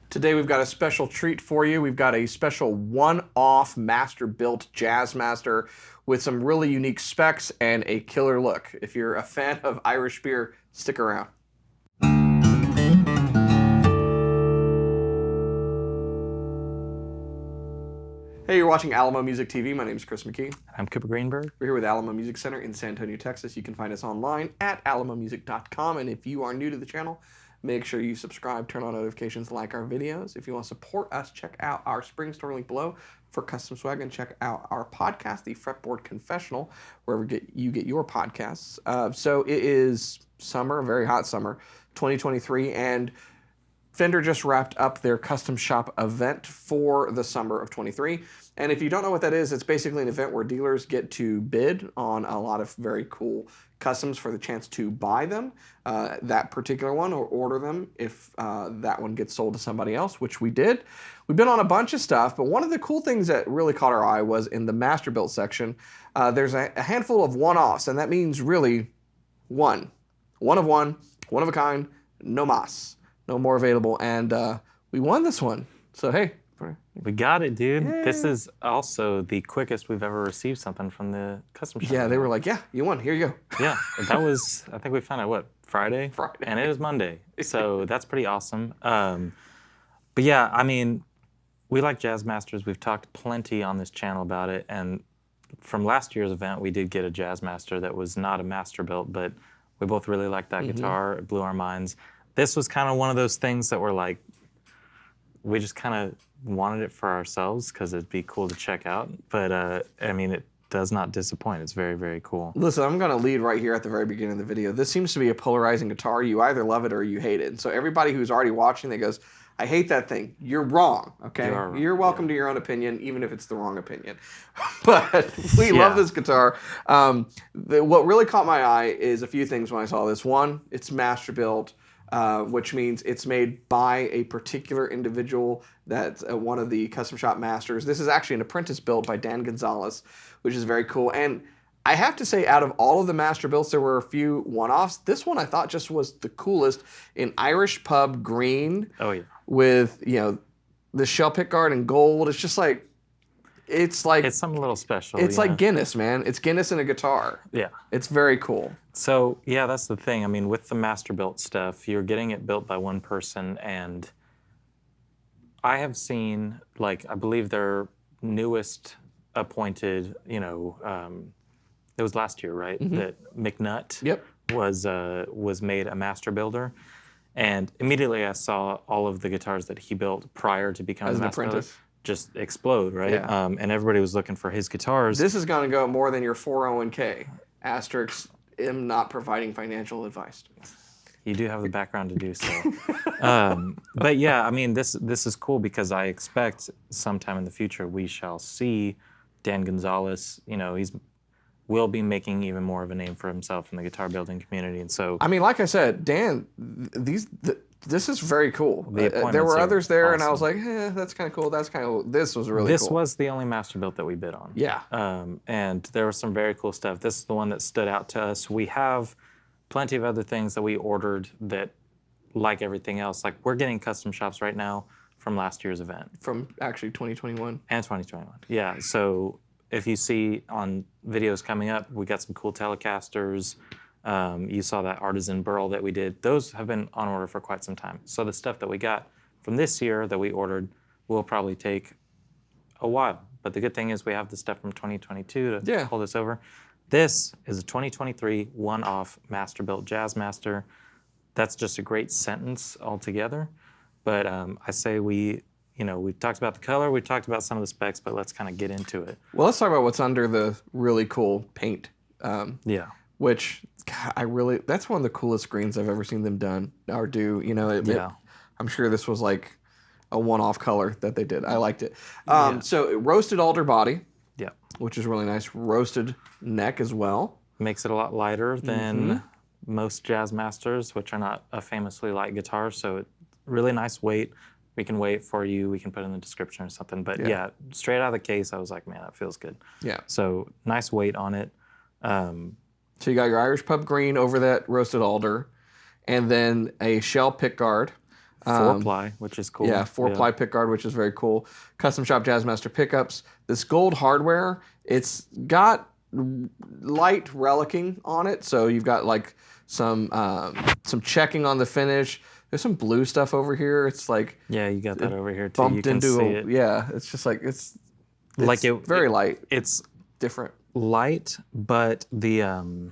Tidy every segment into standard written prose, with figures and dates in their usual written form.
Today we've got a special treat for you. We've got a special one-off master-built Jazzmaster with some really unique specs and a killer look. If you're a fan of Irish beer, stick around. Hey, you're watching Alamo Music TV. My name is Chris McKee. I'm Cooper Greenberg. We're here with Alamo Music Center in San Antonio, Texas. You can find us online at alamomusic.com. And if you are new to the channel, make sure you subscribe, turn on notifications, like our videos. If you want to support us, check out our spring store link below for custom swag, and check out our podcast, the Fretboard Confessional, wherever you get your podcasts. So it is summer, a very hot summer, 2023, and Fender just wrapped up their Custom Shop event for the summer of 23. And if you don't know what that is, it's basically an event where dealers get to bid on a lot of very cool customs for the chance to buy them, that particular one, or order them if that one gets sold to somebody else, which we did. We've been on a bunch of stuff, but one of the cool things that really caught our eye was in the Master Built section, there's a handful of one-offs, and that means really one of a kind, no mas. No more available, and we won this one. So hey, we got it, dude. Yay. This is also the quickest we've ever received something from the Custom Shop. Yeah, they were like, yeah, you won. Here you go. Yeah, that was, I think we found out, what, Friday? Friday. And it is Monday. So that's pretty awesome. But yeah, I mean, we like Jazzmasters. We've talked plenty on this channel about it. And from last year's event, we did get a Jazzmaster that was not a master built, but we both really liked that guitar. It blew our minds. This was kind of one of those things that were like, we just kind of wanted it for ourselves because it'd be cool to check out. But I mean, it does not disappoint. It's very, very cool. Listen, I'm going to lead right here at the very beginning of the video. This seems to be a polarizing guitar. You either love it or you hate it. And so everybody who's already watching that goes, I hate that thing, you're wrong, okay? You are wrong. You're welcome to your own opinion, even if it's the wrong opinion. But we love this guitar. What really caught my eye is a few things when I saw this. One, it's master built. Which means it's made by a particular individual that's one of the Custom Shop masters. This is actually an apprentice built by Dan Gonzalez, which is very cool. And I have to say, out of all of the master builds, there were a few one-offs. This one I thought just was the coolest in Irish pub green. Oh yeah. With, you know, the shell pickguard in gold. It's just like, it's something a little special. It's like Guinness, man. It's Guinness in a guitar. Yeah. It's very cool. So yeah, that's the thing. I mean, with the master built stuff, you're getting it built by one person, and I have seen, like, I believe their newest appointed, you know, it was last year, right? That McNutt was made a master builder. And immediately I saw all of the guitars that he built prior to becoming a master builder just explode, right? Yeah. And everybody was looking for his guitars. This is going to go more than your 401k. Asterisk, am not providing financial advice. You do have the background to do so. But yeah, I mean, this is cool because I expect sometime in the future we shall see Dan Gonzalez. You know, will be making even more of a name for himself in the guitar building community. And so, I mean, like I said, Dan, this is very cool. There were others there, awesome. and I was like, that's kind of cool. That's kind of cool. This was really cool. This was the only master built that we bid on. Yeah. And there was some very cool stuff. This is the one that stood out to us. We have plenty of other things that we ordered that, like everything else, like we're getting custom shops right now from last year's event. From actually 2021. And 2021. Yeah. So if you see on videos coming up, we got some cool Telecasters. You saw that artisan burl that we did. Those have been on order for quite some time. So the stuff that we got from this year that we ordered will probably take a while. But the good thing is we have the stuff from 2022 to hold us over. This is a 2023 one-off master-built Jazzmaster. That's just a great sentence altogether. But I say we've talked about the color, we've talked about some of the specs, but let's kind of get into it. Well, let's talk about what's under the really cool paint. Yeah. Which, God, that's one of the coolest screens I've ever seen them done or do. You know, I'm sure this was like a one-off color that they did. I liked it. So roasted alder body. Yeah. Which is really nice. Roasted neck as well. Makes it a lot lighter than most Jazzmasters, which are not a famously light guitar. So it's really nice weight. We can weigh it for you. We can put it in the description or something. But yeah, straight out of the case, I was like, man, that feels good. Yeah. So nice weight on it. So you got your Irish pub green over that roasted alder, and then a shell pickguard. 4-ply, which is cool. Yeah, 4-ply pickguard, which is very cool. Custom Shop Jazzmaster pickups. This gold hardware, it's got light relicing on it, so you've got like some checking on the finish. There's some blue stuff over here. It's like you got that over here too. Bumped you can into see it. Yeah, it's just like it's very light. It's different. Light, but the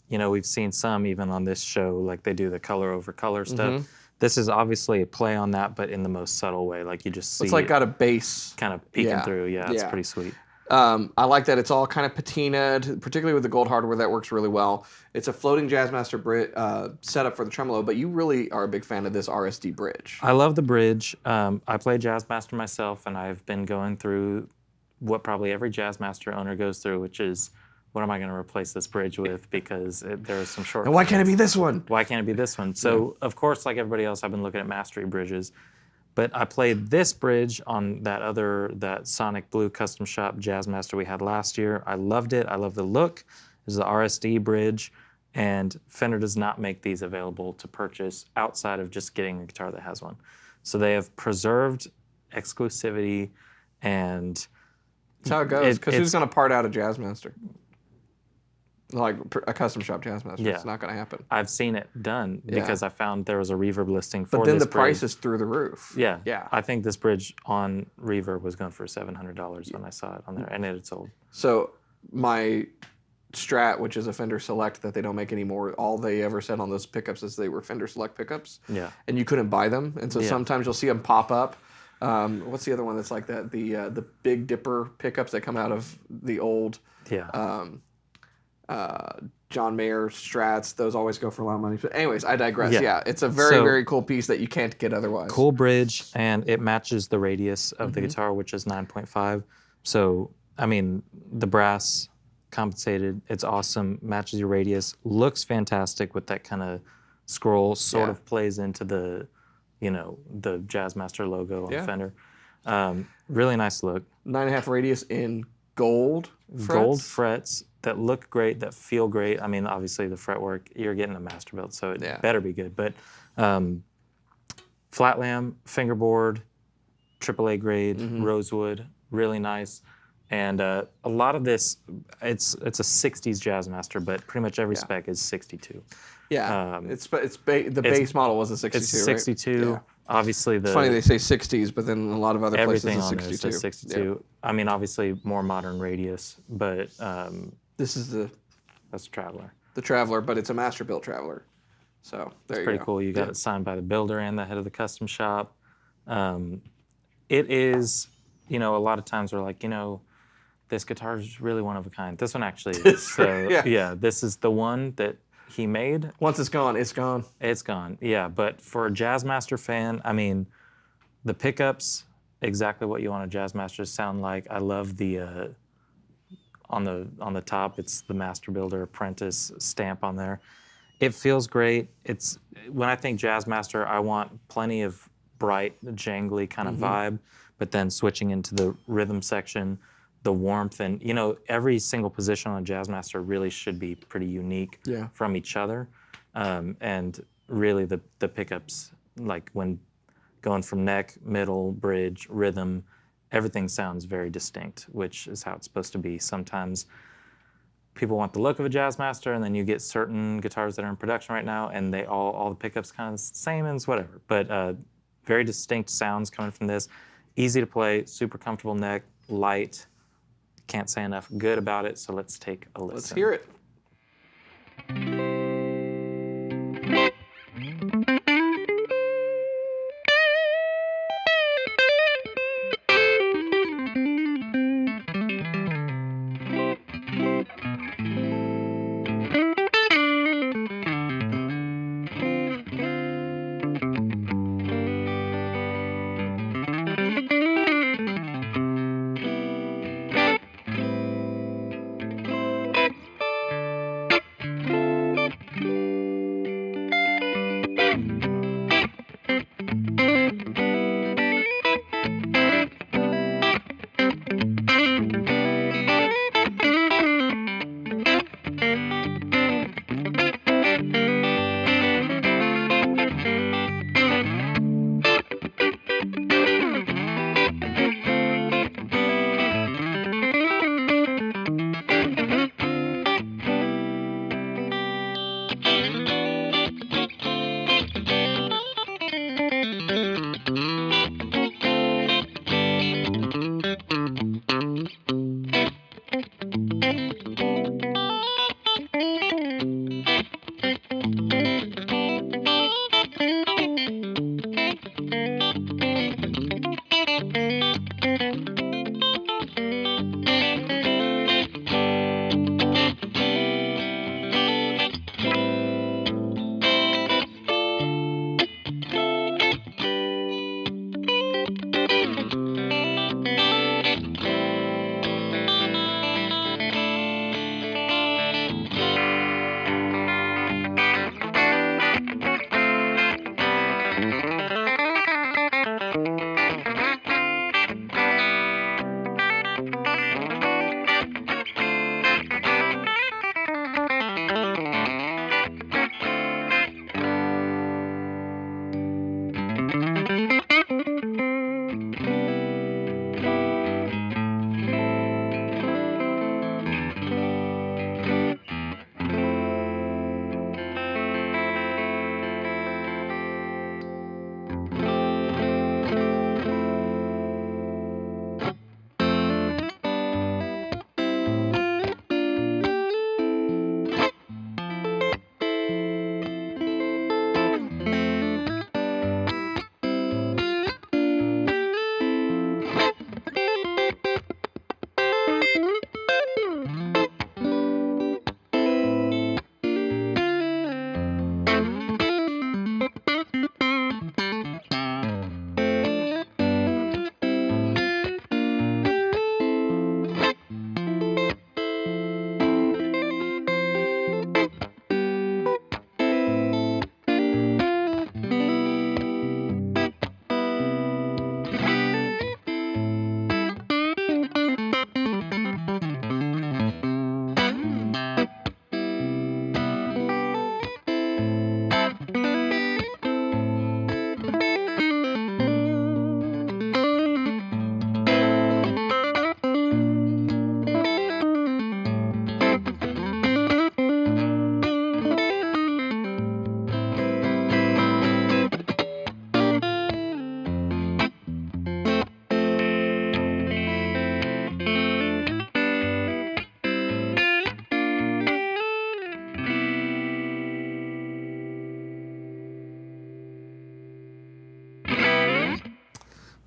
we've seen some even on this show, like they do the color over color stuff. This is obviously a play on that, but in the most subtle way. Like you just see it's like got a base kind of peeking through. Yeah, it's pretty sweet. I like that it's all kind of patinaed, particularly with the gold hardware. That works really well. It's a floating Jazzmaster setup for the tremolo, but you really are a big fan of this RSD bridge. I love the bridge. I play Jazzmaster myself, and I've been going through what probably every Jazzmaster owner goes through, which is, what am I going to replace this bridge with? Because there are some short. And why can't it be this one? Why can't it be this one? So, of course, like everybody else, I've been looking at Mastery bridges. But I played this bridge on that Sonic Blue Custom Shop Jazzmaster we had last year. I loved it. I love the look. This is the RSD bridge. And Fender does not make these available to purchase outside of just getting a guitar that has one. So they have preserved exclusivity, and that's how it goes. Because who's going to part out a Jazzmaster? Like a Custom Shop Jazzmaster. Yeah. It's not going to happen. I've seen it done because I found there was a Reverb listing for this. But then the bridge. price is through the roof. Yeah. I think this bridge on Reverb was going for $700 when I saw it on there, and it sold. So my Strat, which is a Fender Select that they don't make anymore, all they ever said on those pickups is they were Fender Select pickups. Yeah. And you couldn't buy them. And so sometimes you'll see them pop up. What's the other one that's like that? The Big Dipper pickups that come out of the old John Mayer Strats. Those always go for a lot of money. But anyways, I digress. Yeah, it's a very, very cool piece that you can't get otherwise. Cool bridge, and it matches the radius of the guitar, which is 9.5. So, I mean, the brass compensated. It's awesome. Matches your radius. Looks fantastic with that kind of scroll. Sort of plays into the Jazzmaster logo on the Fender. Really nice look. 9.5 radius in gold frets. Gold frets that look great, that feel great. I mean, obviously the fretwork, you're getting a Masterbuilt, so it better be good. But flat lamb, fingerboard, AAA grade, rosewood, really nice. And a lot of this, it's a 60s Jazzmaster, but pretty much every spec is 62. Yeah, the base model was a 62, It's 62. Right? Obviously, it's funny they say 60s, but then a lot of other places everything is on 62. there says 62. Yeah. I mean, obviously more modern radius, but this is that's the Traveler. The Traveler, but it's a Masterbuilt Traveler. So there you go. Pretty cool. You got it signed by the builder and the head of the custom shop. It is, a lot of times we're like, this guitar is really one of a kind. This one actually is. So this is the one that he made. Once it's gone, it's gone. It's gone. Yeah, but for a Jazzmaster fan, I mean, the pickups, exactly what you want a Jazzmaster to sound like. I love the on the top, it's the Master Builder Apprentice stamp on there. It feels great. It's when I think Jazzmaster, I want plenty of bright, jangly kind of vibe, but then switching into the rhythm section, the warmth, and every single position on a Jazzmaster really should be pretty unique from each other. And really the pickups, like when going from neck, middle, bridge, rhythm, everything sounds very distinct, which is how it's supposed to be. Sometimes people want the look of a Jazzmaster, and then you get certain guitars that are in production right now, and they all the pickups kind of the same and it's whatever. But very distinct sounds coming from this. Easy to play, super comfortable neck, light. Can't say enough good about it, so let's take a listen. Let's hear it.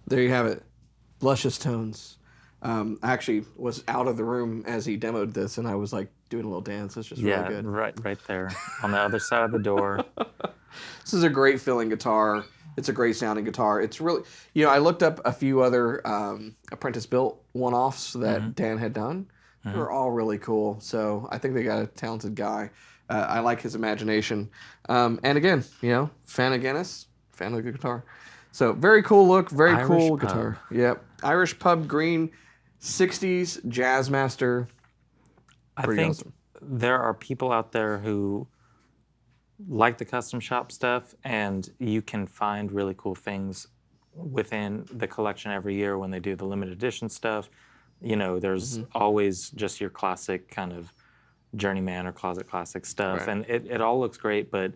There you have it. Luscious tones. I actually was out of the room as he demoed this, and I was like doing a little dance. It's just really good. Right there on the other side of the door. This is a great feeling guitar. It's a great sounding guitar. It's really, I looked up a few other apprentice built one-offs that Dan had done. They were all really cool. So I think they got a talented guy. I like his imagination. And again, fan of Guinness, fan of the guitar. So very cool look, very cool guitar. Yep. Irish pub green, 60s Jazzmaster. I think there are people out there who like the custom shop stuff, and you can find really cool things within the collection every year when they do the limited edition stuff. There's always just your classic kind of journeyman or closet classic stuff, and it all looks great, but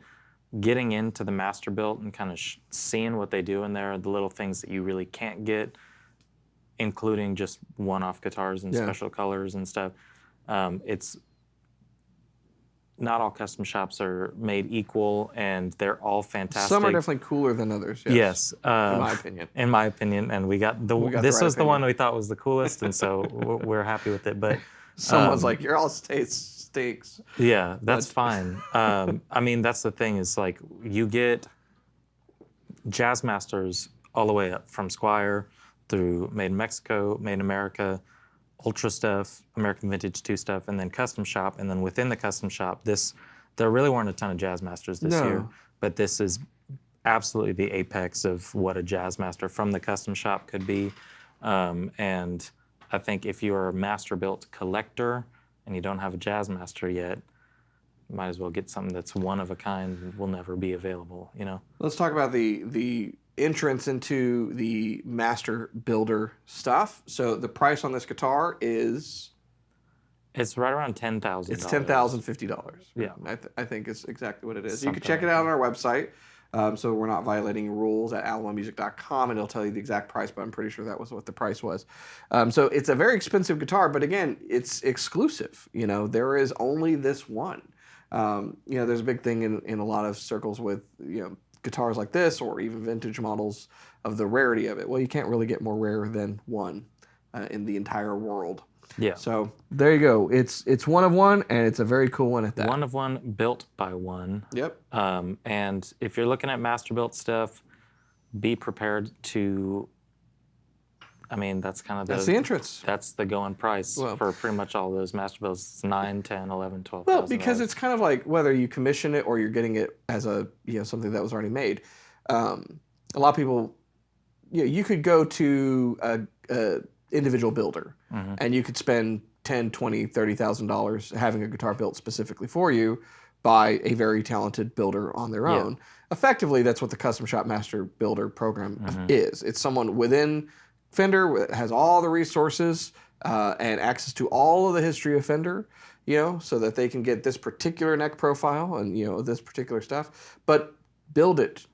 getting into the master built and kind of seeing what they do in there, the little things that you really can't get, including just one-off guitars and special colors and stuff. It's not all custom shops are made equal, and they're all fantastic. Some are definitely cooler than others. Yes, in my opinion. In my opinion, and this was the one we thought was the coolest, and so we're happy with it. But someone's like, "You're all stakes." Yeah, that's fine. I mean, that's the thing is like you get Jazzmasters all the way up from Squire through Made in Mexico, Made in America, Ultra stuff, American Vintage 2 stuff, and then Custom Shop. And then within the Custom Shop, there really weren't a ton of Jazzmasters this year, but this is absolutely the apex of what a Jazzmaster from the Custom Shop could be. And I think if you're a master-built collector and you don't have a Jazzmaster yet, you might as well get something that's one of a kind and will never be available, Let's talk about the entrance into the master builder stuff. So the price on this guitar is... It's right around $10,000. It's $10,050. Yeah. I think is exactly what it is. You can check it out on our website. So we're not violating rules at alamomusic.com, and it'll tell you the exact price, but I'm pretty sure that was what the price was. So it's a very expensive guitar, but again, it's exclusive. There is only this one. There's a big thing in a lot of circles with, guitars like this or even vintage models of the rarity of it. Well, you can't really get more rare than one in the entire world. Yeah. So there you go. It's one of one, and it's a very cool one at that. One of one, built by one. Yep. And if you're looking at master built stuff, be prepared to. I mean, that's kind of that's the entrance. That's the going price for pretty much all of those master builds. It's 9, 10, 11, 12. Well, because it's kind of like whether you commission it or you're getting it as a something that was already made. A lot of people, you could go to a individual builder and you could spend $10,000, $20,000, $30,000 having a guitar built specifically for you by a very talented builder on their own. Effectively, that's what the Custom Shop Master Builder program is. It's someone within Fender has all the resources and access to all of the history of Fender, so that they can get this particular neck profile and, this particular stuff, but build it,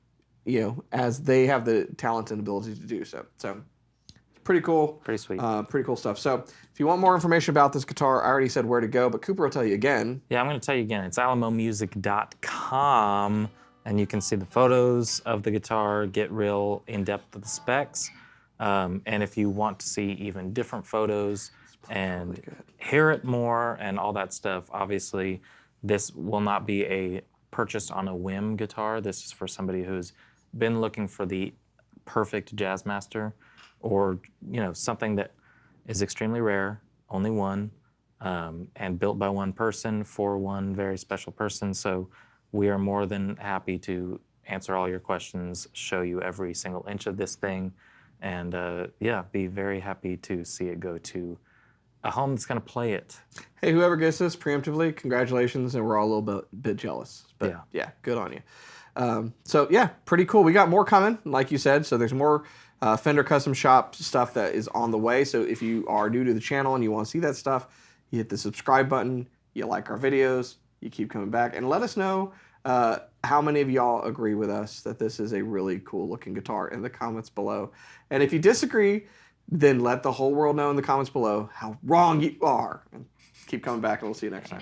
as they have the talent and ability to do so. So it's pretty cool. Pretty sweet. Pretty cool stuff. So if you want more information about this guitar, I already said where to go, but Cooper will tell you again. Yeah, I'm going to tell you again. It's alamomusic.com, and you can see the photos of the guitar, get real in-depth with the specs. And if you want to see even different photos and hear it more and all that stuff, obviously this will not be a purchased on a whim guitar. This is for somebody who's been looking for the perfect Jazzmaster, or something that is extremely rare, only one, and built by one person for one very special person. So we are more than happy to answer all your questions, show you every single inch of this thing, and be very happy to see it go to a home that's going to play it. Hey, whoever gets this preemptively, congratulations, and we're all a little bit jealous. But yeah, good on you. So yeah, pretty cool. We got more coming, like you said. So there's more Fender Custom Shop stuff that is on the way. So if you are new to the channel and you want to see that stuff, you hit the subscribe button, you like our videos, you keep coming back, and let us know how many of y'all agree with us that this is a really cool looking guitar in the comments below. And if you disagree, then let the whole world know in the comments below how wrong you are. And keep coming back, and we'll see you next time.